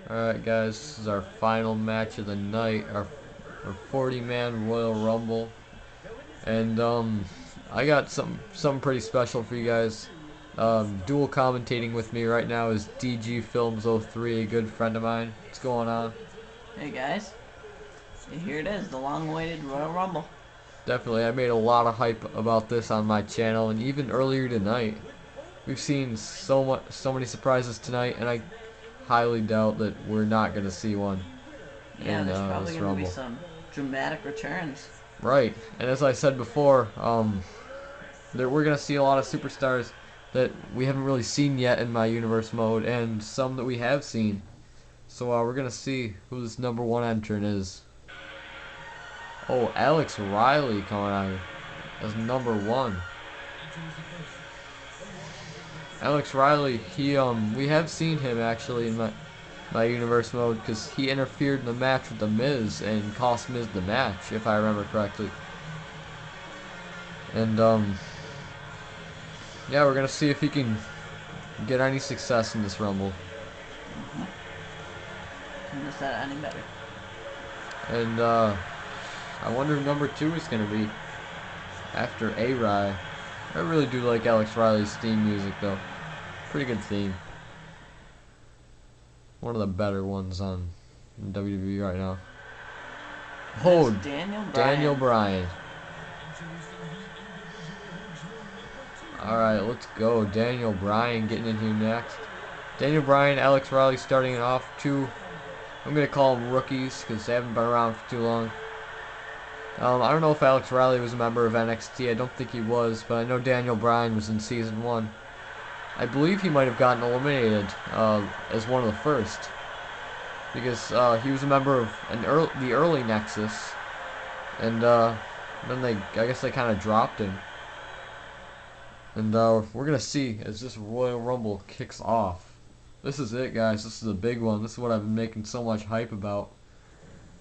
Alright guys, this is our final match of the night, our 40-man Royal Rumble. And I got something pretty special for you guys. Dual commentating with me right now is DGFilms03, a good friend of mine. What's going on? Hey guys, here it is, the long-awaited Royal Rumble. Definitely, I made a lot of hype about this on my channel, and even earlier tonight. We've seen so many surprises tonight, and I highly doubt that we're not gonna see one Yeah, in there's probably this going to be Rumble. some dramatic returns. Right, and as I said before, we're gonna see a lot of superstars that we haven't really seen yet in my universe mode, and some that we have seen. So we're gonna see who this #1 entrant is. Oh, Alex Riley coming out as #1. Alex Riley, we have seen him actually in my universe mode because he interfered in the match with The Miz and cost Miz the match, if I remember correctly. And yeah, we're gonna see if he can get any success in this Rumble. Couldn't have said it any better. And I wonder who #2 is gonna be after A-Rai. I really do like Alex Riley's theme music though. Pretty good theme. One of the better ones on WWE right now. Oh, Daniel Bryan. Alright, let's go. Daniel Bryan getting in here next. Daniel Bryan, Alex Riley starting it off. Two, I'm going to call them rookies because they haven't been around for too long. I don't know if Alex Riley was a member of NXT. I don't think he was, but I know Daniel Bryan was in Season 1. I believe he might have gotten eliminated as one of the first. Because he was a member of the early Nexus. And then I guess they kind of dropped him. And we're going to see as this Royal Rumble kicks off. This is it, guys. This is a big one. This is what I've been making so much hype about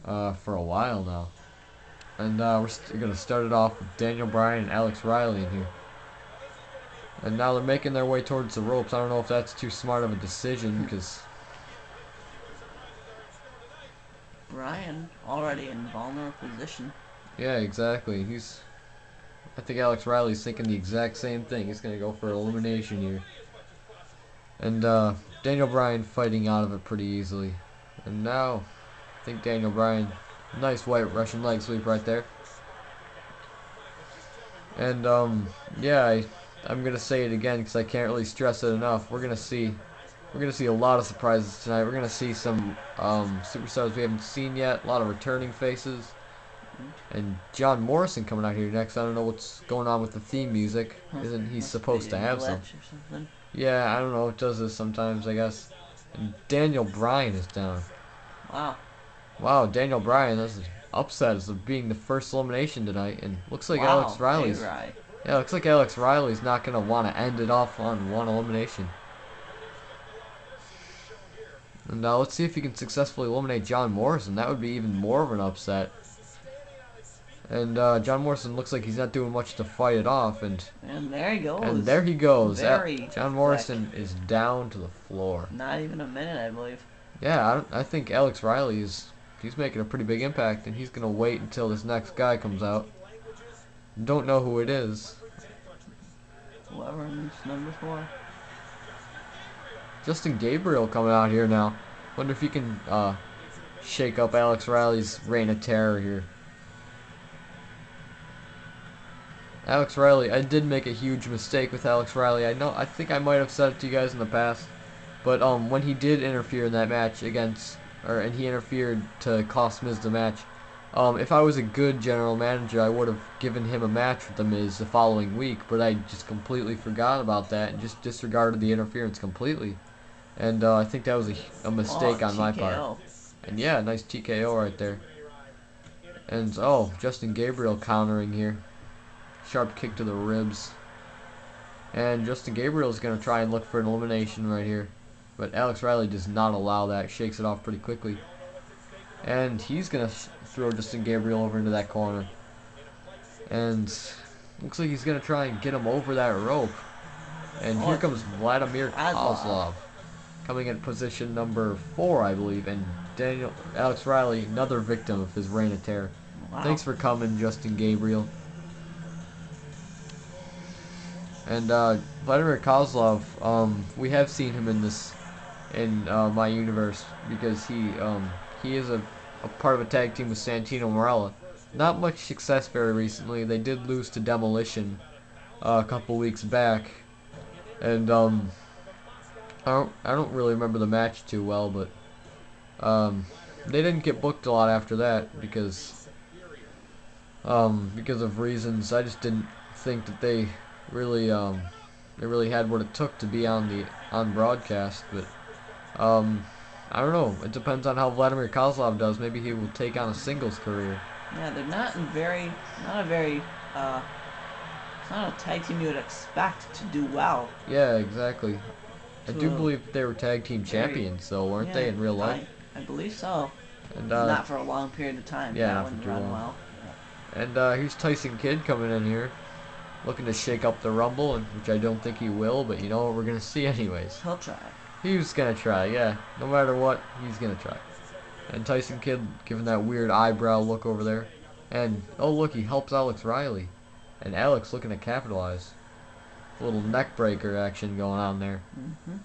for a while now. And we're going to start it off with Daniel Bryan and Alex Riley in here. And now they're making their way towards the ropes. I don't know if that's too smart of a decision because Bryan already in vulnerable position. yeah, exactly. I think Alex Riley's thinking the exact same thing. He's going to go for elimination here. And Daniel Bryan fighting out of it pretty easily. And now, I think Daniel Bryan, nice white Russian leg sweep right there. And yeah, I'm going to say it again because I can't really stress it enough. We're going to see a lot of surprises tonight. We're going to see some superstars we haven't seen yet. A lot of returning faces. And John Morrison coming out here next. I don't know what's going on with the theme music. Isn't he supposed to have some? Yeah, I don't know. It does this sometimes, I guess. And Daniel Bryan is down. Wow. Wow, Daniel Bryan. That's an upset as of being the first elimination tonight. And looks like Alex Riley's. Yeah, looks like Alex Riley's not gonna want to end it off on one elimination. And let's see if he can successfully eliminate John Morrison. That would be even more of an upset. And John Morrison looks like he's not doing much to fight it off, and there he goes. And there he goes. John Morrison is down to the floor. Not even a minute, I believe. Yeah, I think Alex Riley he's making a pretty big impact, and he's gonna wait until this next guy comes out. Don't know who it is. Whoever is #4. Justin Gabriel coming out here now. Wonder if he can shake up Alex Riley's reign of terror here. Alex Riley, I did make a huge mistake with Alex Riley. I think I might have said it to you guys in the past, but when he did interfere in that match and he interfered to cost Miz the match. If I was a good general manager, I would have given him a match with the Miz the following week, but I just completely forgot about that and just disregarded the interference completely. And I think that was a mistake on my part. And yeah, nice TKO right there. And Justin Gabriel countering here. Sharp kick to the ribs. And Justin Gabriel is going to try and look for an elimination right here. But Alex Riley does not allow that. Shakes it off pretty quickly. And he's going to throw Justin Gabriel over into that corner. And looks like he's going to try and get him over that rope. And here comes Vladimir Kozlov coming in position number 4, I believe, and Alex Riley, another victim of his reign of terror. Wow. Thanks for coming, Justin Gabriel. And Vladimir Kozlov, we have seen him in my universe, because he is a part of a tag team with Santino Marella. Not much success very recently. They did lose to Demolition a couple weeks back, and I don't really remember the match too well, but they didn't get booked a lot after that because of reasons. I just didn't think that they really had what it took to be on broadcast, but I don't know. It depends on how Vladimir Kozlov does. Maybe he will take on a singles career. Yeah, they're not it's not a tag team you would expect to do well. Yeah, exactly. I do believe they were tag team champions, though, weren't they, in real life? I believe so. And not for a long period of time. Yeah, that not wouldn't for too run long. well. And here's Tyson Kidd coming in here, looking to shake up the Rumble, which I don't think he will, but you know what, we're gonna see anyways. He'll try. He's gonna try, yeah. No matter what, he's gonna try. And Tyson Kidd giving that weird eyebrow look over there. And, oh look, he helps Alex Riley. And Alex looking to capitalize. A little neck breaker action going on there. And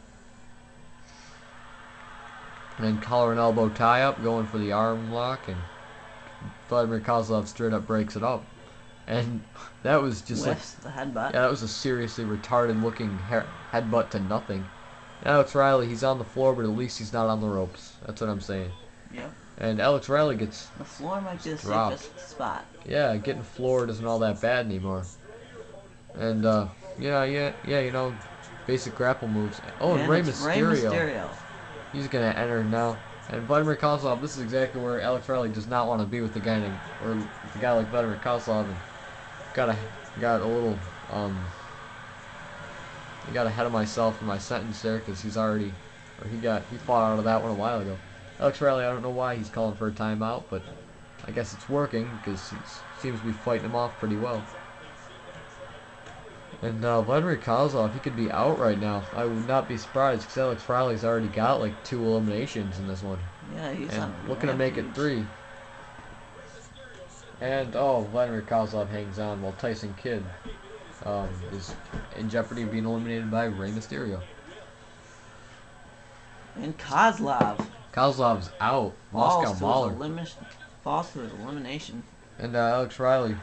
then collar and elbow tie up, going for the arm lock, and Vladimir Kozlov straight up breaks it up. And that was just Whiffs the headbutt. Yeah, that was a seriously retarded looking headbutt to nothing. Alex Riley, he's on the floor, but at least he's not on the ropes. That's what I'm saying. Yep. And Alex Riley gets the floor might be the dropped. safest spot. Yeah, getting floored isn't all that bad anymore. And yeah, you know, basic grapple moves. Oh, and Rey Mysterio. He's gonna enter now. And Vladimir Kozlov, this is exactly where Alex Riley does not want to be with a guy named, or with a guy like Vladimir Kozlov. And got a little I got ahead of myself in my sentence there, because he fought out of that one a while ago. Alex Riley, I don't know why he's calling for a timeout, but I guess it's working because he seems to be fighting him off pretty well. And Vladimir Kozlov, he could be out right now. I would not be surprised, because Alex Riley's already got like 2 eliminations in this one. Yeah, he's looking to make it 3. And Vladimir Kozlov hangs on while Tyson Kidd is in jeopardy of being eliminated by Rey Mysterio. And Kozlov's out. Moscow Mauler. Falls to his elimination. And Alex Riley.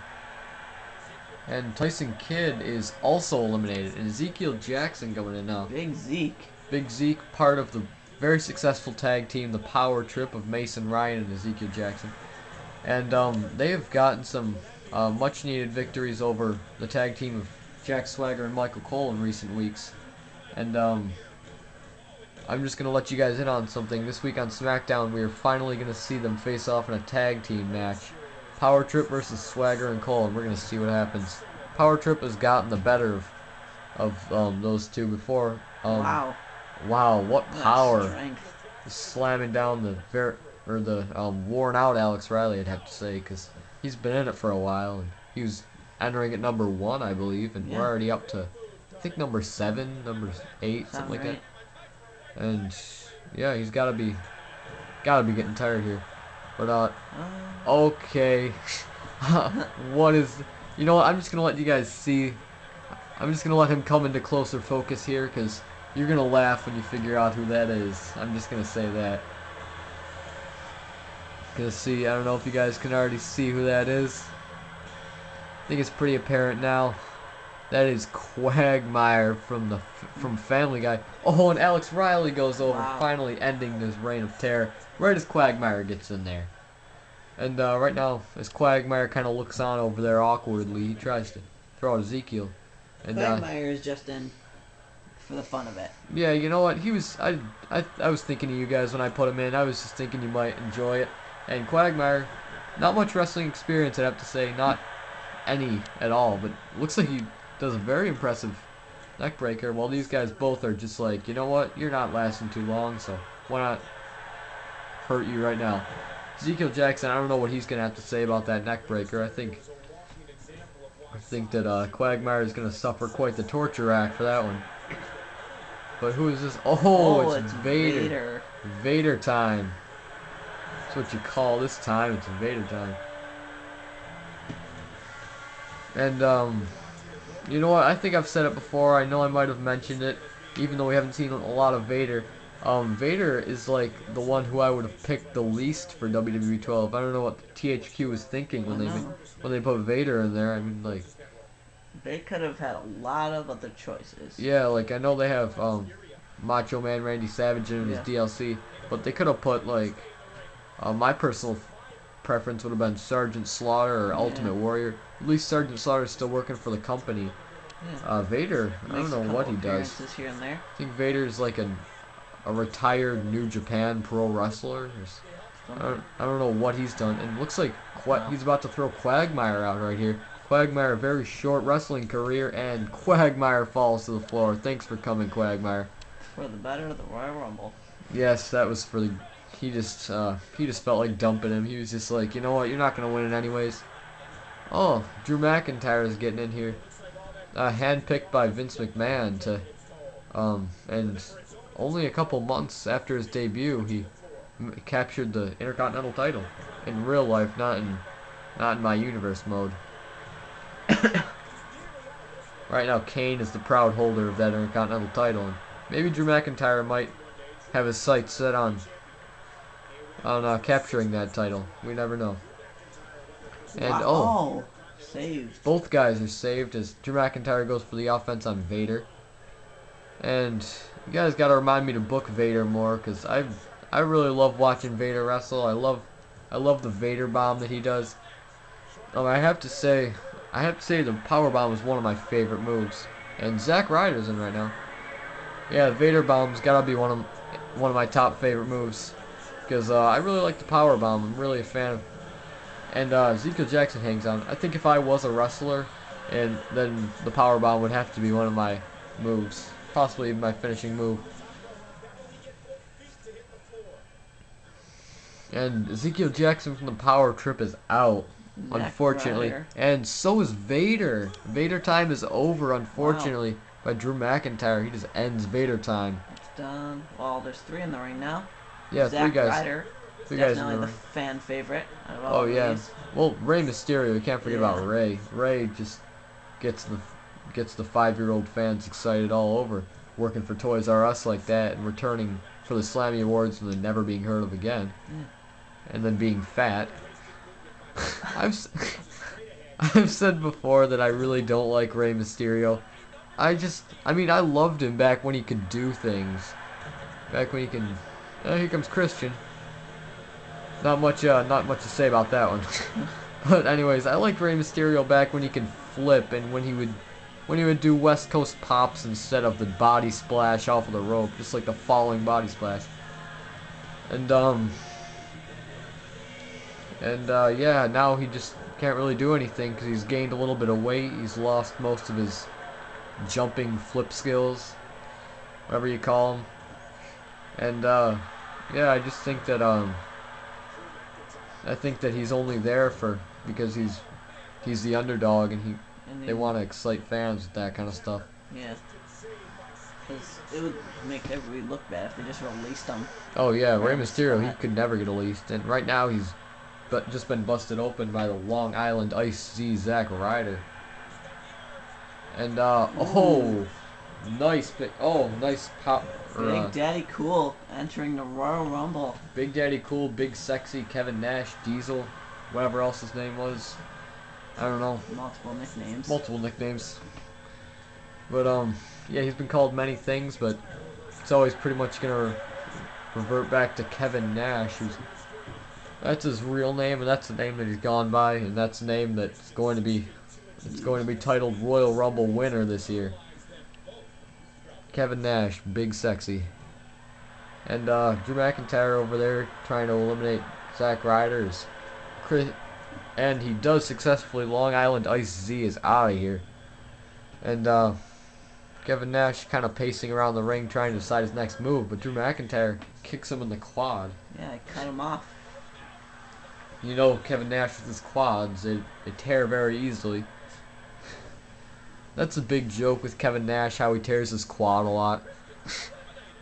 And Tyson Kidd is also eliminated. And Ezekiel Jackson coming in now. Big Zeke. Big Zeke, part of the very successful tag team, the Power Trip of Mason Ryan and Ezekiel Jackson. And they have gotten some much needed victories over the tag team of Jack Swagger and Michael Cole in recent weeks. And I'm just going to let you guys in on something. This week on SmackDown, we are finally going to see them face off in a tag team match. Power Trip versus Swagger and Cole, and we're going to see what happens. Power Trip has gotten the better of those two before. Wow, what power. Strength. Slamming down the worn out Alex Riley, I'd have to say, because he's been in it for a while, and he was entering at number 1, I believe, and we're already up to, I think, number 7, number 8, something like that. And yeah, he's gotta be getting tired here. But okay. What is, you know what, I'm just gonna let you guys see. I'm just gonna let him come into closer focus here, because you're gonna laugh when you figure out who that is. I'm just gonna say that. Gonna see, I don't know if you guys can already see who that is. I think it's pretty apparent now. That is Quagmire from Family Guy. Oh, and Alex Riley goes over, finally ending this reign of terror right as Quagmire gets in there. And right now, as Quagmire kind of looks on over there awkwardly, he tries to throw out Ezekiel. And Quagmire is just in for the fun of it. Yeah, you know what? I was thinking of you guys when I put him in. I was just thinking you might enjoy it. And Quagmire, not much wrestling experience, I'd have to say, not any at all, but looks like he does a very impressive neck breaker, while these guys both are just like, you know what, you're not lasting too long, so why not hurt you right now. Ezekiel Jackson, I don't know what he's gonna have to say about that neck breaker. I think that Quagmire is gonna suffer quite the torture act for that one. But who is this? Oh, It's it's Vader. Vader. Vader time. That's what you call this time. It's Vader time. And you know what? I think I've said it before. I know I might have mentioned it, even though we haven't seen a lot of Vader. Vader is like the one who I would have picked the least for WWE 12. I don't know what THQ was thinking I know. when they put Vader in there. I mean, like, They could have had a lot of other choices. yeah, like I know they have Macho Man Randy Savage in his Yeah. DLC, but they could have put like my personal preference would have been Sergeant Slaughter or Ultimate Warrior. At least Sergeant Slaughter is still working for the company. Yeah. Vader, I don't know what he does. Here and there. I think Vader's like a retired New Japan pro wrestler. I don't know what he's done. And it looks like he's about to throw Quagmire out right here. Quagmire, very short wrestling career, and Quagmire falls to the floor. Thanks for coming, Quagmire. For the better of the Royal Rumble. Yes, that was for the. He just felt like dumping him. He was just like, you know what, you're not gonna win it anyways. Oh, Drew McIntyre is getting in here. Handpicked by Vince McMahon to, and only a couple months after his debut, he captured the Intercontinental title in real life, not in my universe mode. Right now, Kane is the proud holder of that Intercontinental title, and maybe Drew McIntyre might have his sights set on capturing that title. We never know. And wow. Saved. Both guys are saved as Drew McIntyre goes for the offense on Vader. And you guys gotta remind me to book Vader more, because I really love watching Vader wrestle. I love the Vader bomb that he does. I have to say the power bomb is one of my favorite moves. And Zack Ryder's in right now. Yeah, the Vader bomb's gotta be one of my top favorite moves, because I really like the power bomb. I'm really a fan of. And Ezekiel Jackson hangs on. I think if I was a wrestler, and then the power bomb would have to be one of my moves, possibly even my finishing move. And Ezekiel Jackson from the power trip is out, unfortunately. And so is Vader. Vader time is over, unfortunately, by Drew McIntyre. He just ends Vader time. It's done. Well, there's 3 in the ring now. Yeah, Zack 3 guys. Ryder. Definitely the fan favorite. Oh yeah. Well, Rey Mysterio. We can't forget about Rey. Rey just gets the 5-year-old fans excited all over, working for Toys R Us like that, and returning for the Slammy Awards and then never being heard of again, and then being fat. I've said before that I really don't like Rey Mysterio. I mean, I loved him back when he could do things. Back when he can. Here comes Christian. Not much to say about that one. But anyways, I liked Rey Mysterio back when he could flip, and when he would do West Coast pops instead of the body splash off of the rope, just like the falling body splash. And yeah, now he just can't really do anything because he's gained a little bit of weight. He's lost most of his jumping flip skills, whatever you call them. And yeah, I just think that he's only there because he's the underdog, and they want to excite fans with that kind of stuff. Yeah. Because it would make everybody look bad if they just released him. Oh yeah, Rey Mysterio, he could never get released, and right now he's just been busted open by the Long Island Ice Z Zack Ryder. And nice pop. Big Daddy Cool entering the Royal Rumble. Big Daddy Cool, Big Sexy, Kevin Nash, Diesel, whatever else his name was. I don't know. Multiple nicknames. But yeah, he's been called many things, but it's always pretty much gonna revert back to Kevin Nash, that's his real name, and that's the name that he's gone by, and that's the name that's going to be titled Royal Rumble winner this year. Kevin Nash, Big Sexy. And Drew McIntyre over there trying to eliminate Zack Ryder. And he does successfully. Long Island Ice Z is out of here. And Kevin Nash kind of pacing around the ring trying to decide his next move, but Drew McIntyre kicks him in the quad. Yeah, cut him off. You know Kevin Nash with his quads, they tear very easily. That's a big joke with Kevin Nash, how he tears his quad a lot.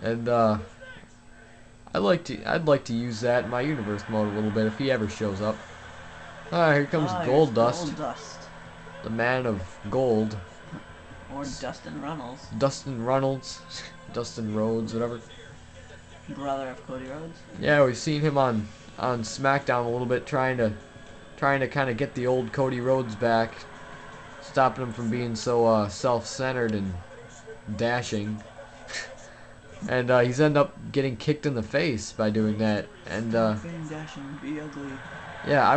And I'd like to use that in my universe mode a little bit if he ever shows up. Alright, here comes Here's Goldust, Goldust. the man of gold. Or Dustin Runnels. Dustin Runnels, Dustin Rhodes, whatever. Brother of Cody Rhodes. Yeah, we've seen him on SmackDown a little bit, trying to kind of get the old Cody Rhodes back, stopping him from being so self-centered and dashing. And he's ended up getting kicked in the face by doing that. And Dashing, be ugly. yeah,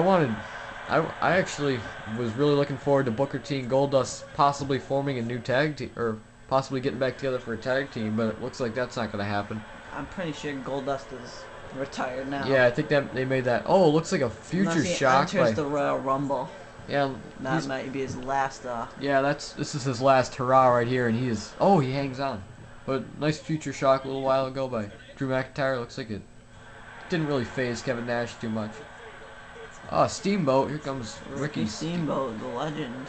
I actually was really looking forward to Booker T and Goldust possibly forming a new tag team, or possibly getting back together for a tag team, but it looks like that's not going to happen. I'm pretty sure Goldust is retired now. Yeah, I think that they made that. Oh, it looks like a future Unless he shock. enters the Royal Rumble. Yeah, That might be his last. Yeah, this is his last hurrah right here, and he hangs on. But nice future shock a little while ago by Drew McIntyre. Looks like it didn't really phase Kevin Nash too much. Steamboat. Here comes Ricky Steamboat, the legend.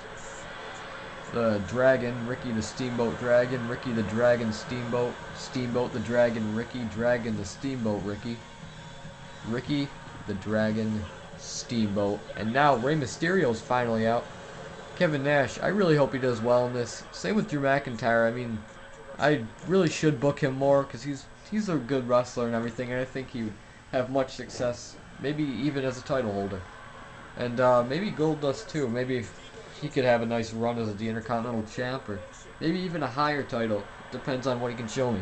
The Dragon, Ricky the Steamboat Dragon, Ricky the Dragon Steamboat, Steamboat the Dragon Ricky, Dragon the Steamboat Ricky, Ricky the Dragon Steamboat. And now Rey Mysterio's finally out. Kevin Nash, I really hope he does well in this. Same with Drew McIntyre. I mean, I really should book him more because he's a good wrestler and everything, and I think he would have much success, maybe even as a title holder. And maybe Goldust too. Maybe he could have a nice run as the Intercontinental Champ, or maybe even a higher title. Depends on what he can show me.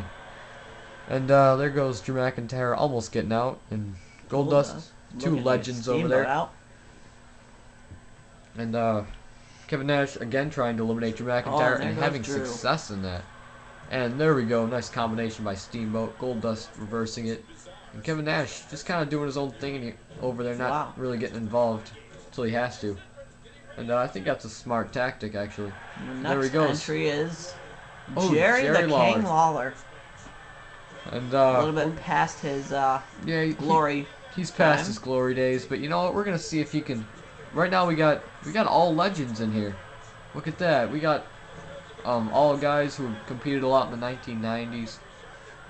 And there goes Drew McIntyre almost getting out, and Goldust, two legends over there. Out. And Kevin Nash again trying to eliminate Drew McIntyre and having Drew. success in that. And there we go, nice combination by Steamboat. Goldust reversing it. And Kevin Nash just kind of doing his own thing over there, not really getting involved until he has to. And I think that's a smart tactic, actually. The there he next goes. entry is Jerry the Lawler. King Lawler. And a little bit past his glory. He's past his glory days, but you know what? We're gonna see if he can. Right now we got all legends in here. Look at that. We got all guys who competed a lot in the 1990s.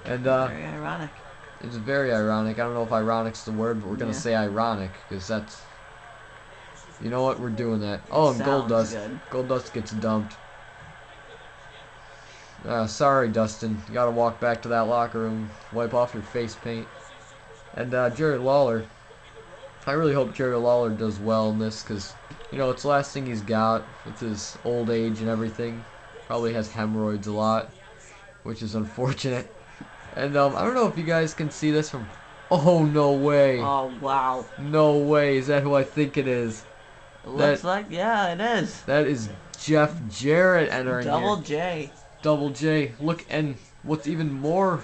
And very ironic. It's very ironic. I don't know if ironic's the word, but we're gonna say ironic because that's. You know what? We're doing that. Oh, and Goldust. Goldust gets dumped. Sorry, Dustin. You gotta walk back to that locker room, wipe off your face paint. And Jerry Lawler. I really hope Jerry Lawler does well in this because, you know, it's the last thing he's got with his old age and everything. Probably has hemorrhoids a lot, which is unfortunate. And I don't know if you guys can see this from. Oh, no way. Oh, wow. No way. Is that who I think it is? It looks like, yeah, it is. That is Jeff Jarrett entering Double here. J. Double J. Look, and what's even more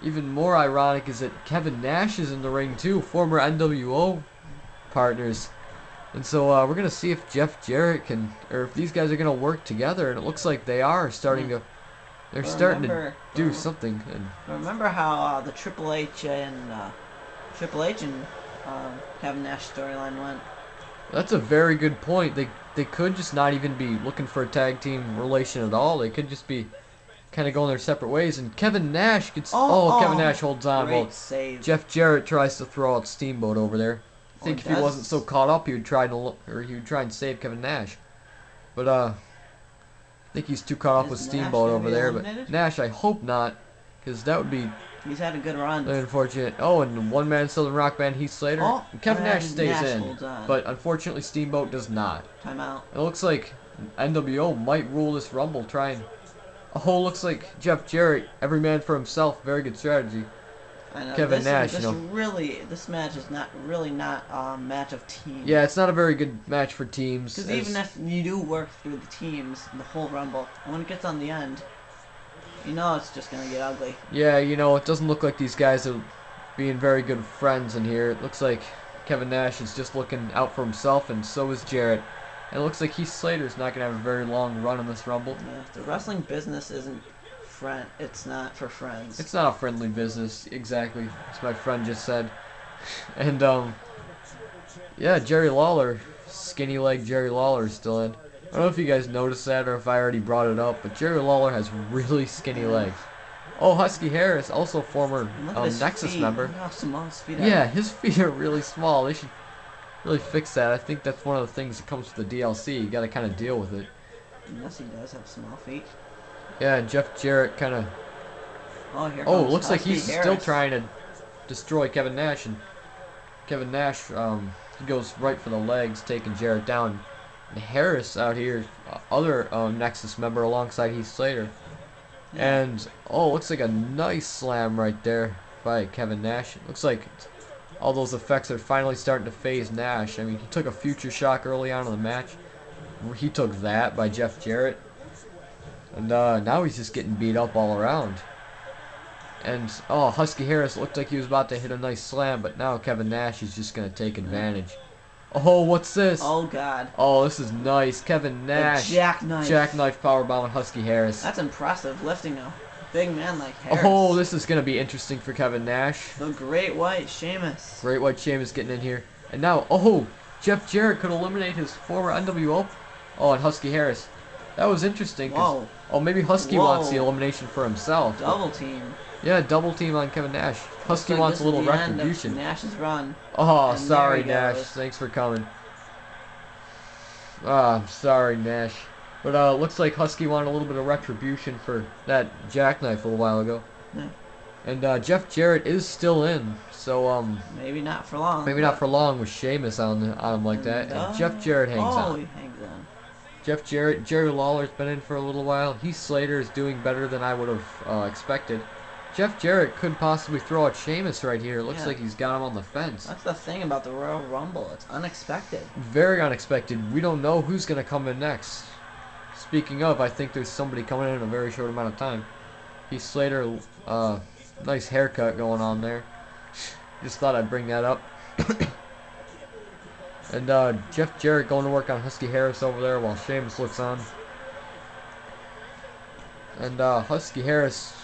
ironic is that Kevin Nash is in the ring too, former NWO partners. And so we're gonna see if Jeff Jarrett can, or if these guys are gonna work together. And it looks like they are starting to. They're starting to do something. And remember how the Triple H and Kevin Nash storyline went? That's a very good point. They could just not even be looking for a tag team relation at all. They could just be kind of going their separate ways. And Kevin Nash gets. Kevin Nash holds on. Well, save. Jeff Jarrett tries to throw out Steamboat over there. I think if he wasn't so caught up, he would try and save Kevin Nash. But I think he's too caught up with Steamboat over there. But Nash, I hope not, because that would be. He's had a good run. Unfortunate. Oh, and one-man Southern Rock band Heath Slater. And Kevin Nash stays in, but unfortunately Steamboat does not. Timeout. It looks like NWO might rule this Rumble. Looks like Jeff Jarrett, every man for himself. Very good strategy. I know, Kevin Nash, this match is not a match of teams. Yeah, it's not a very good match for teams. Because even if you do work through the teams, the whole Rumble, when it gets on the end, you know it's just gonna get ugly. Yeah, you know, it doesn't look like these guys are being very good friends in here. It looks like Kevin Nash is just looking out for himself, and so is Jarrett. And it looks like Heath Slater's not gonna have a very long run in this Rumble. Yeah, the wrestling business isn't it's not for friends. It's not a friendly business, exactly. As my friend just said. And yeah, Jerry Lawler, skinny leg Jerry Lawler is still in. I don't know if you guys noticed that or if I already brought it up, but Jerry Lawler has really skinny legs. Oh, Husky Harris, also former Look at his Nexus feet. member. Look how small his feet are. Yeah, his feet are really small. They should really fix that. I think that's one of the things that comes with the DLC. You gotta kind of deal with it. Yes, he does have small feet. Yeah, and Jeff Jarrett kind of... Oh, here Oh, comes looks like Husky he's Harris. still trying to destroy Kevin Nash. And Kevin Nash, he goes right for the legs, taking Jarrett down. And Harris out here, other Nexus member alongside Heath Slater. Yeah. And, oh, looks like a nice slam right there by Kevin Nash. It looks like all those effects are finally starting to phase Nash. I mean, he took a future shock early on in the match. He took that by Jeff Jarrett. And now he's just getting beat up all around. And, oh, Husky Harris looked like he was about to hit a nice slam, but now Kevin Nash is just going to take advantage. Oh, what's this? Oh, God. Oh, this is nice. Kevin Nash. The jackknife. Jackknife powerbomb on Husky Harris. That's impressive, lifting a big man like Harris. Oh, this is going to be interesting for Kevin Nash. The Great White Sheamus. Great White Sheamus getting in here. And now, oh, Jeff Jarrett could eliminate his former NWO. Oh, and Husky Harris. That was interesting. Whoa. Oh, maybe Husky wants the elimination for himself. Double team. Yeah, double team on Kevin Nash. Husky wants a little retribution. Nash's run. Oh, And sorry, there he Nash. goes. Thanks for coming. Ah, I'm sorry, Nash. But looks like Husky wanted a little bit of retribution for that jackknife a little while ago. Yeah. And Jeff Jarrett is still in, so Maybe not for long. maybe not for long with Sheamus on him like that. And Jeff Jarrett hangs on. he hangs on. Jeff Jarrett, Jerry Lawler's been in for a little while. Heath Slater is doing better than I would have expected. Jeff Jarrett could possibly throw out Sheamus right here. It looks like he's got him on the fence. That's the thing about the Royal Rumble. It's unexpected. Very unexpected. We don't know who's going to come in next. Speaking of, I think there's somebody coming in a very short amount of time. Heath Slater, nice haircut going on there. Just thought I'd bring that up. And Jeff Jarrett going to work on Husky Harris over there while Sheamus looks on. And Husky Harris,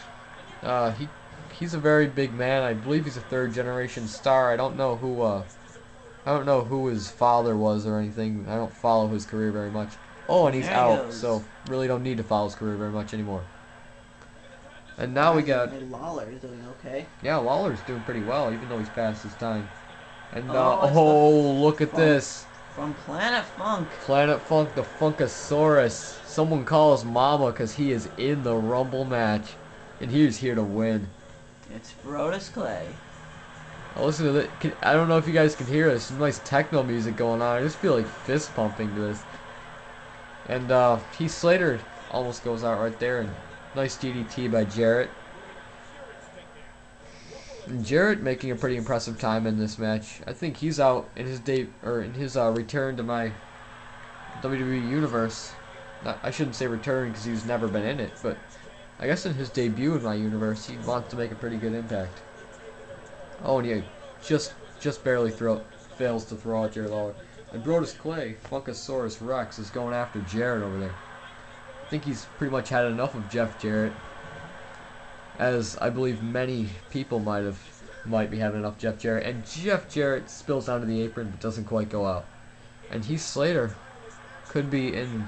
he's a very big man. I believe he's a third-generation star. I don't know who his father was or anything. I don't follow his career very much. Oh, and he's out, so really don't need to follow his career very much anymore. And now we got... Lawler's doing okay. Yeah, Lawler's doing pretty well, even though he's past his time. And, look at this. From Planet Funk. Planet Funk, the Funkasaurus. Someone calls Mama because he is in the Rumble match. And he's here to win. It's Brodus Clay. Now listen to this. I don't know if you guys can hear this. Some nice techno music going on. I just feel like fist pumping to this. And Heath Slater almost goes out right there. And nice DDT by Jarrett. And Jarrett making a pretty impressive time in this match. I think he's out in his return to my WWE universe. I shouldn't say return because he's never been in it, but I guess in his debut in my universe, he wants to make a pretty good impact. Oh, and he just barely fails to throw out Jerry Lawler. And Brodus Clay, Funkasaurus Rex, is going after Jarrett over there. I think he's pretty much had enough of Jeff Jarrett, as I believe many people might be having enough of Jeff Jarrett. And Jeff Jarrett spills onto the apron but doesn't quite go out. And Heath Slater could be in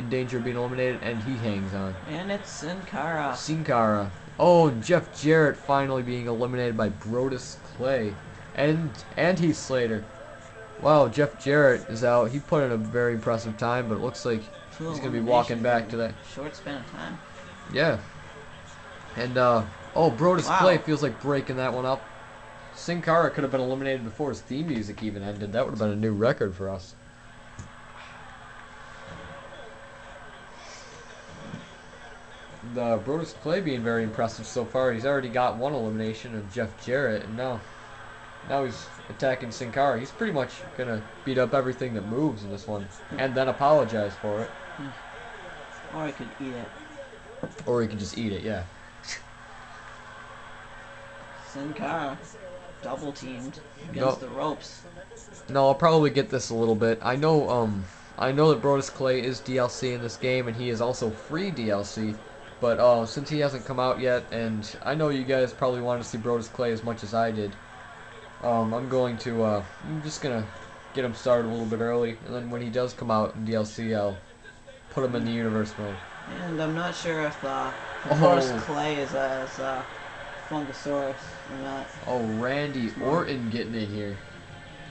danger of being eliminated, and he hangs on. And it's Sin Cara. Sin Cara. Oh, Jeff Jarrett finally being eliminated by Brodus Clay and Heath Slater. Wow, Jeff Jarrett is out. He put in a very impressive time, but it looks like he's going to be walking back to that. Short span of time. Yeah. And, Brodus Clay feels like breaking that one up. Sin Cara could have been eliminated before his theme music even ended. That would have been a new record for us. Brodus Clay being very impressive so far. He's already got one elimination of Jeff Jarrett, and now he's attacking Sin Cara. He's pretty much going to beat up everything that moves in this one, and then apologize for it. Or he could eat it. Or he could just eat it, yeah. Sin Cara double teamed against the ropes. No, I'll probably get this a little bit. I know that Brodus Clay is DLC in this game, and he is also free DLC. But since he hasn't come out yet, and I know you guys probably wanted to see Brodus Clay as much as I did, I'm just gonna get him started a little bit early, and then when he does come out in DLC, I'll put him in the universe mode. And I'm not sure if Of course, Oh, Clay is as Fungosaurus or not. oh, Randy Orton getting in here.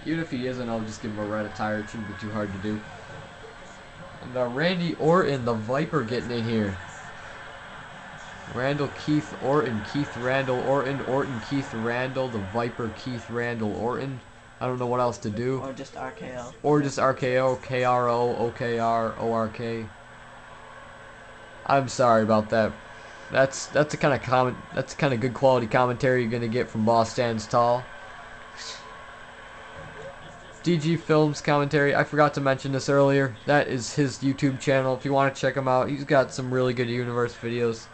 Even if he isn't, I'll just give him a red attire. It shouldn't be too hard to do. And Randy Orton, the Viper, getting in here. Randall Keith Orton, Keith Randall Orton, Orton Keith Randall, the Viper Keith Randall Orton. I don't know what else to do. Or just RKO. Or just RKO, KRO, OKR, ORK. I'm sorry about that. That's the kind of good quality commentary you're gonna get from Boss Stands Tall. DG Films commentary. I forgot to mention this earlier. That is his YouTube channel. If you want to check him out, he's got some really good universe videos.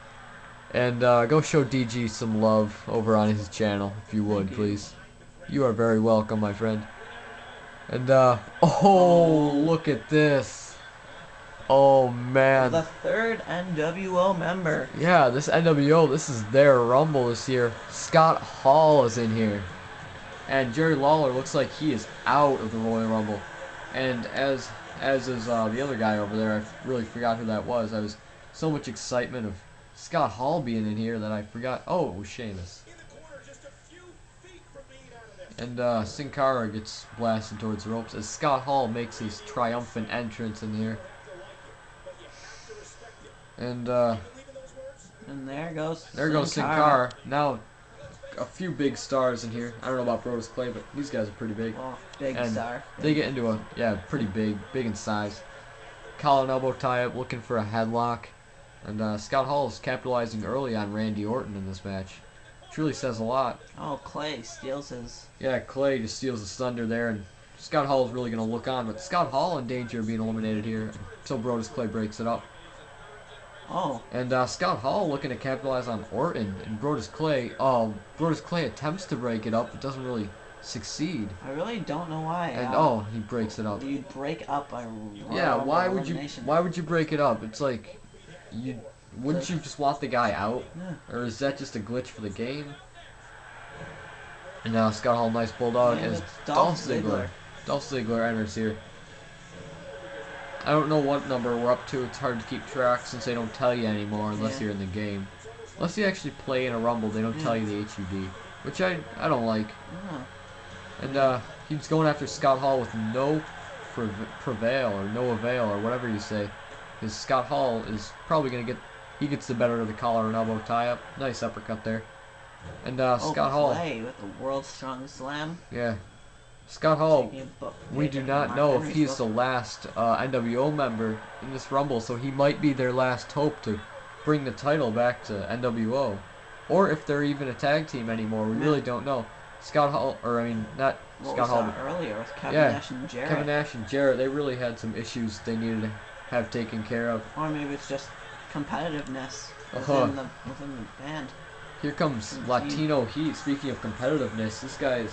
And go show DG some love over on his channel, if you would, please. You are very welcome, my friend. And oh, look at this. Oh man. The third NWO member. Yeah, this NWO, this is their Rumble this year. Scott Hall is in here. And Jerry Lawler looks like he is out of the Royal Rumble. And as is the other guy over there, I really forgot who that was. I was so much excitement of Scott Hall being in here that I forgot. Oh, it was Sheamus. And Sin Cara gets blasted towards the ropes as Scott Hall makes his triumphant entrance in here. And there goes Sin Cara. Now a few big stars in here. I don't know about Brodus Clay, but these guys are pretty big. Oh, big and star. They get into pretty big in size. Collar and elbow tie up, looking for a headlock. And Scott Hall is capitalizing early on Randy Orton in this match. Truly says a lot. Oh, Clay steals his. Yeah, Clay just steals the thunder there, and Scott Hall is really going to look on. But Scott Hall in danger of being eliminated here until Brodus Clay breaks it up. Oh. And Scott Hall looking to capitalize on Orton and Brodus Clay. Oh, Brodus Clay attempts to break it up, but doesn't really succeed. I really don't know why. And he breaks it up. You'd break up a yeah, why would you break it up? It's like wouldn't you just want the guy out? Yeah. Or is that just a glitch for the game? And now Scott Hall, nice bulldog, as Dolph Ziggler. Dolph Ziggler enters here. I don't know what number we're up to. It's hard to keep track since they don't tell you anymore unless you're in the game. Unless you actually play in a Rumble, they don't tell you the HUD, which I don't like. And he's going after Scott Hall with no prevail or no avail or whatever you say, because Scott Hall is probably gonna gets the better of the collar and elbow tie up. Nice uppercut there. And Scott Hall with the world's strongest slam. Yeah. Scott Hall, we do not know if he's the last NWO member in this Rumble, so he might be their last hope to bring the title back to NWO. Or if they're even a tag team anymore, we really don't know. Scott Hall, or I mean, not Scott Hall. Earlier with Kevin Nash and Jarrett. Kevin Nash and Jarrett, they really had some issues they needed to have taken care of. Or maybe it's just competitiveness within the band. Here comes Latino Heat. Speaking of competitiveness, this guy's...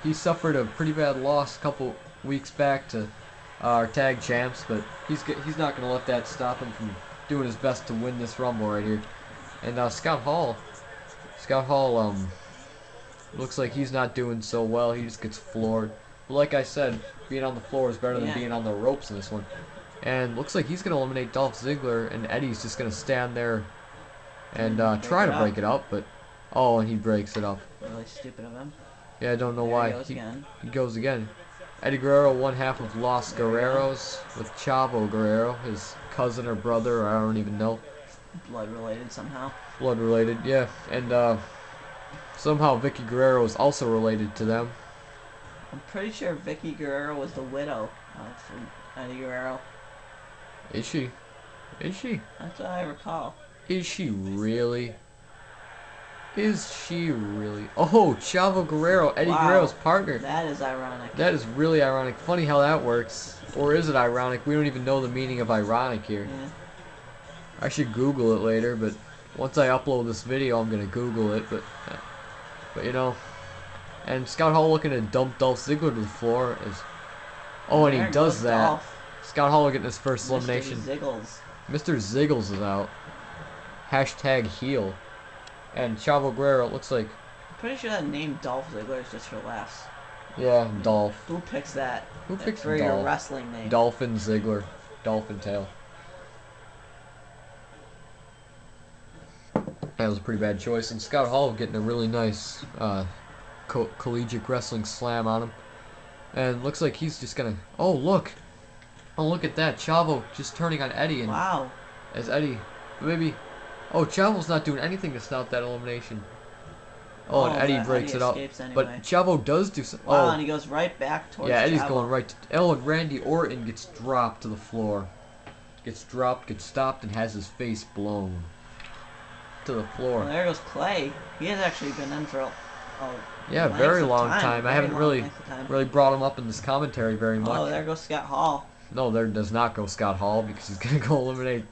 He suffered a pretty bad loss a couple weeks back to our tag champs, but he's not going to let that stop him from doing his best to win this Rumble right here. And Scott Hall looks like he's not doing so well. He just gets floored. But like I said, being on the floor is better than being on the ropes in this one. And looks like he's going to eliminate Dolph Ziggler, and Eddie's just going to stand there and try to break it up, but and he breaks it up. Really stupid of him. Yeah, I don't know why. He goes again. Eddie Guerrero, one half of Los Guerreros, with Chavo Guerrero, his cousin or brother, or I don't even know. Blood related somehow. Blood related, yeah. And somehow Vicky Guerrero is also related to them. I'm pretty sure Vicky Guerrero was the widow of Eddie Guerrero. Is she? Is she? That's what I recall. Is she really? Is she really? Oh, Chavo Guerrero, Eddie Guerrero's partner. That is ironic. That is really ironic. Funny how that works. Or is it ironic? We don't even know the meaning of ironic here. Yeah. I should Google it later, but once I upload this video, I'm going to Google it. But you know. And Scott Hall looking to dump Dolph Ziggler to the floor. And he does that. Dolph. Scott Hall getting his first elimination. Mr. Ziggles is out. Hashtag heel. And Chavo Guerrero, it looks like... I'm pretty sure that name Dolph Ziggler is just for laughs. Yeah, Dolph. Who picks that? Who picks for your wrestling name? Dolphin Ziggler. Dolphin tail. That was a pretty bad choice. And Scott Hall getting a really nice collegiate wrestling slam on him. And looks like he's just gonna. Oh look! Oh look at that! Chavo just turning on Eddie, and Wow. as Eddie, maybe. Oh, Chavo's not doing anything to stop that elimination. Oh, and Eddie breaks it up. Anyway. But Chavo does do some. Wow, Oh, and he goes right back towards yeah, Eddie's Chavo. going right. And Randy Orton gets dropped to the floor. Gets dropped, gets stopped, and has his face blown to the floor. Well, there goes Clay. He has actually been in for yeah, very long time. I haven't really brought him up in this commentary very much. Oh, there goes Scott Hall. No, there does not go Scott Hall because he's gonna go eliminate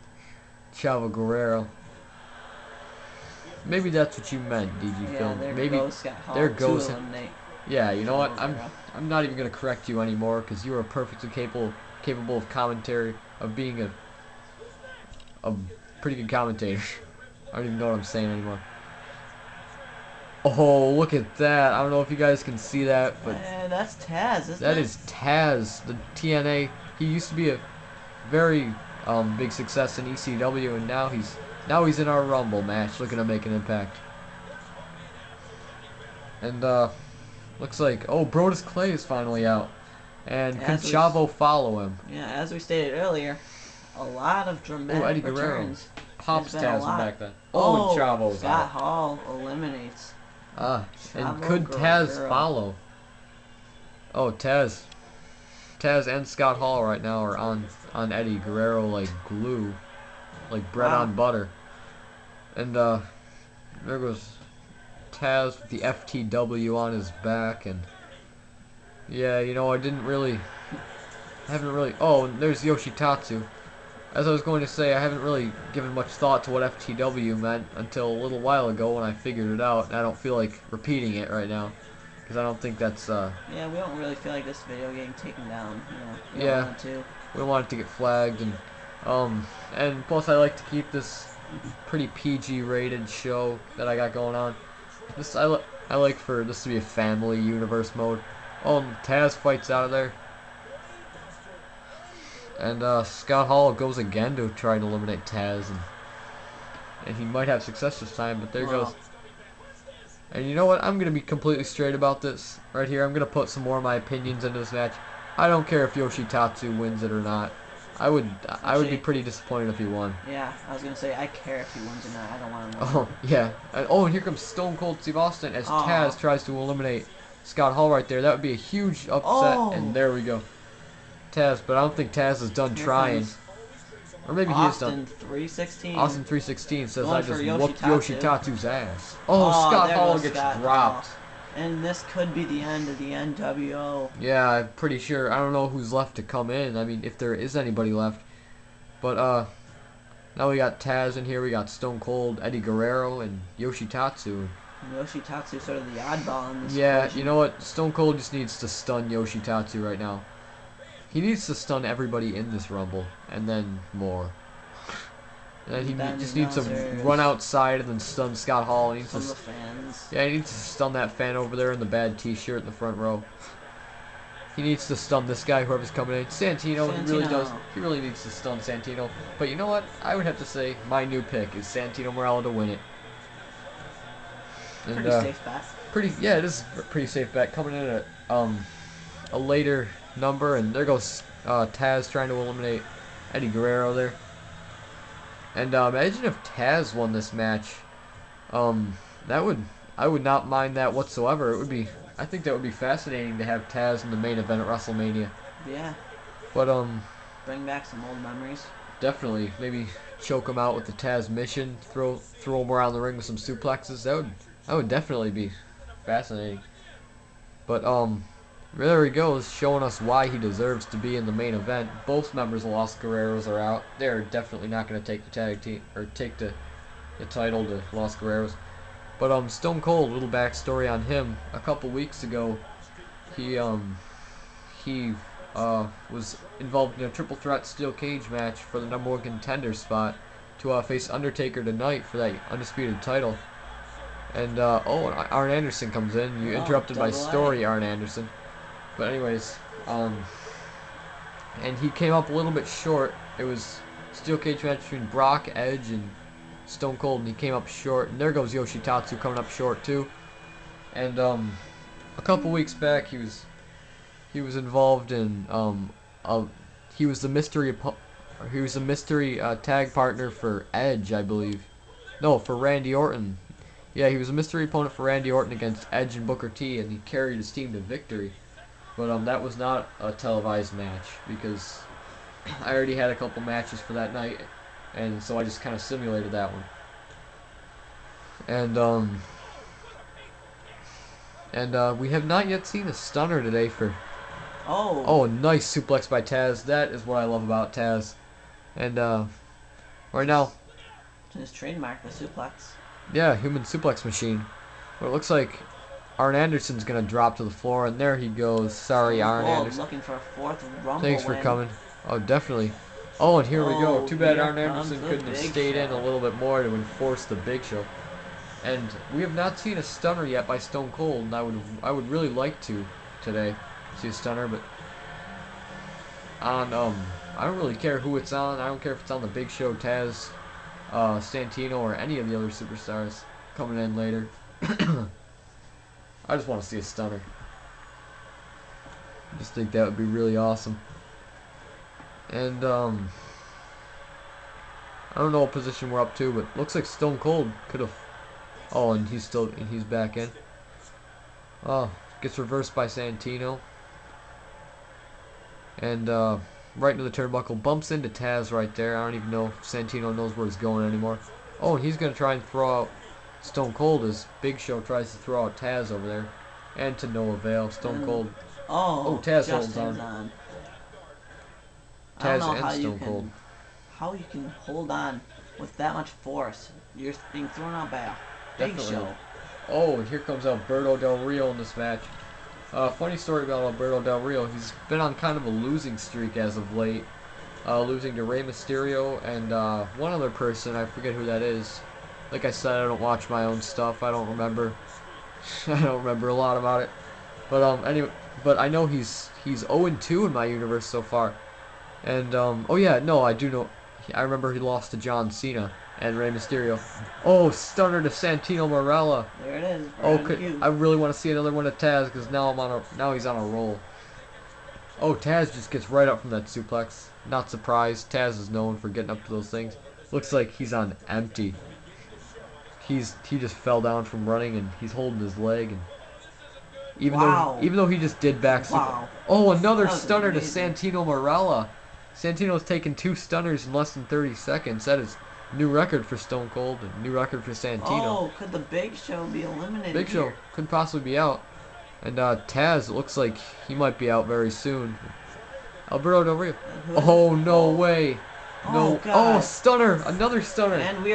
Chavo Guerrero. Maybe that's what you meant, DG Yeah, Film. there Maybe goes Scott Hall. there goes to eliminate. Yeah, you know what? Guerrero. I'm not even gonna correct you anymore because you are perfectly capable of commentary, of being a pretty good commentator. I don't even know what I'm saying anymore. Oh, look at that! I don't know if you guys can see that, but that's Taz, isn't it? that is Taz, the TNA. He used to be a very big success in ECW, and now he's in our Rumble match, looking to make an impact. And looks like Brodus Clay is finally out, and can Chavo follow him? Yeah, as we stated earlier, a lot of dramatic Eddie Guerrero returns. pops Taz from back then. And Chavo's Scott out. Hall eliminates. And could Taz follow? Oh, Taz and Scott Hall right now are on Eddie Guerrero like glue, like bread on butter. And there goes Taz with the FTW on his back, and yeah, you know, I haven't really. Oh, and there's Yoshitatsu. As I was going to say, I haven't really given much thought to what FTW meant until a little while ago when I figured it out, and I don't feel like repeating it right now, because I don't think that's, Yeah, we don't really feel like this video getting taken down, you know. We don't want it to get flagged, and plus I like to keep this pretty PG rated show that I got going on. I like for this to be a family universe mode. Oh, and Taz fights out of there. And Scott Hall goes again to try to eliminate Taz, and he might have success this time, but there goes. And you know what? I'm going to be completely straight about this right here. I'm going to put some more of my opinions into this match. I don't care if Yoshitatsu wins it or not. I would be pretty disappointed if he won. Yeah, I was going to say, I care if he wins or not. I don't want him to win. Oh, yeah. And here comes Stone Cold Steve Austin as Taz tries to eliminate Scott Hall right there. That would be a huge upset, and there we go. Taz, but I don't think Taz is done trying. Or maybe he is done. Austin 316. Austin 316 says Going I just for whooped Yoshitatsu's ass. Oh, Scott Hall gets dropped. And this could be the end of the NWO. Yeah, I'm pretty sure. I don't know who's left to come in. I mean, if there is anybody left. But now we got Taz in here. We got Stone Cold, Eddie Guerrero, and Yoshitatsu. Yoshitatsu's sort of the oddball in this equation. You know what? Stone Cold just needs to stun Yoshitatsu right now. He needs to stun everybody in this Rumble, and then more. And he just needs to run outside and then stun Scott Hall. He needs to, the fans. Yeah, he needs to stun that fan over there in the bad T-shirt in the front row. He needs to stun this guy, whoever's coming in. Santino, he really does. He really needs to stun Santino. But you know what? I would have to say my new pick is Santino Marella to win it. And, pretty safe bet. Yeah, it is a pretty safe bet. Coming in at a later number, and there goes Taz trying to eliminate Eddie Guerrero there. And imagine if Taz won this match. I would not mind that whatsoever. It would be, I think that would be fascinating to have Taz in the main event at Wrestlemania. Yeah. But bring back some old memories. Definitely, maybe choke him out with the Taz mission. Throw him around the ring with some suplexes. That would definitely be fascinating. But there he goes, showing us why he deserves to be in the main event. Both members of Los Guerreros are out. They're definitely not going to take the tag team or take the title to Los Guerreros. But Stone Cold, little backstory on him. A couple weeks ago, he was involved in a triple threat steel cage match for the #1 contender spot to face Undertaker tonight for that undisputed title. And Arn Anderson comes in. You interrupted my story, Arn Anderson. But anyways, and he came up a little bit short. It was steel cage match between Brock, Edge, and Stone Cold, and he came up short. And there goes Yoshitatsu coming up short too. And a couple weeks back, he was involved in he was the mystery tag partner for Edge, I believe. No, for Randy Orton. Yeah, he was a mystery opponent for Randy Orton against Edge and Booker T, and he carried his team to victory. But that was not a televised match because I already had a couple matches for that night, and so I just kind of simulated that one. And we have not yet seen a stunner today for. Oh, nice suplex by Taz. That is what I love about Taz. And right now, his trademark, the suplex. Yeah, human suplex machine. Well, it looks like Arn Anderson's gonna drop to the floor, and there he goes. Sorry, Arn Anderson. Looking for a fourth Rumble Thanks for win. coming. Oh, definitely. Oh, and here we go. Too bad Arn Anderson couldn't have stayed in a little bit more to enforce the Big Show. And we have not seen a stunner yet by Stone Cold, and I would really like to today see a stunner, but on I don't really care who it's on. I don't care if it's on the Big Show, Taz, Santino, or any of the other superstars coming in later. I just want to see a stunner. I just think that would be really awesome. And I don't know what position we're up to, but looks like Stone Cold could have. Oh, and he's back in. Oh, gets reversed by Santino. And right into the turnbuckle, bumps into Taz right there. I don't even know if Santino knows where he's going anymore. Oh, and he's gonna try and throw out Stone Cold as Big Show tries to throw out Taz over there, and to no avail. Stone Cold. Oh, Taz holds on. Taz and Stone Cold. How you can hold on with that much force? You're being thrown out by a Big Show. Oh, and here comes Alberto Del Rio in this match. Funny story about Alberto Del Rio. He's been on kind of a losing streak as of late. Losing to Rey Mysterio and one other person. I forget who that is. Like I said, I don't watch my own stuff. I don't remember. I don't remember a lot about it. But anyway, but I know he's 0-2 in my universe so far. And oh yeah, no, I do know. I remember he lost to John Cena and Rey Mysterio. Oh, stunner to Santino Marella. There it is. Oh, I really want to see another one of Taz because now he's on a roll. Oh, Taz just gets right up from that suplex. Not surprised. Taz is known for getting up to those things. Looks like he's on empty. He just fell down from running and he's holding his leg, and even though he just did back super. Oh, another stunner to Santino Marella. Santino's taken 2 stunners in less than 30 seconds. That is new record for Stone Cold and new record for Santino. Oh, could the Big Show be eliminated? Big Show could possibly be out. And Taz, it looks like he might be out very soon. Alberto Del Rio. Oh, no way. No. Oh, stunner. Another stunner. And we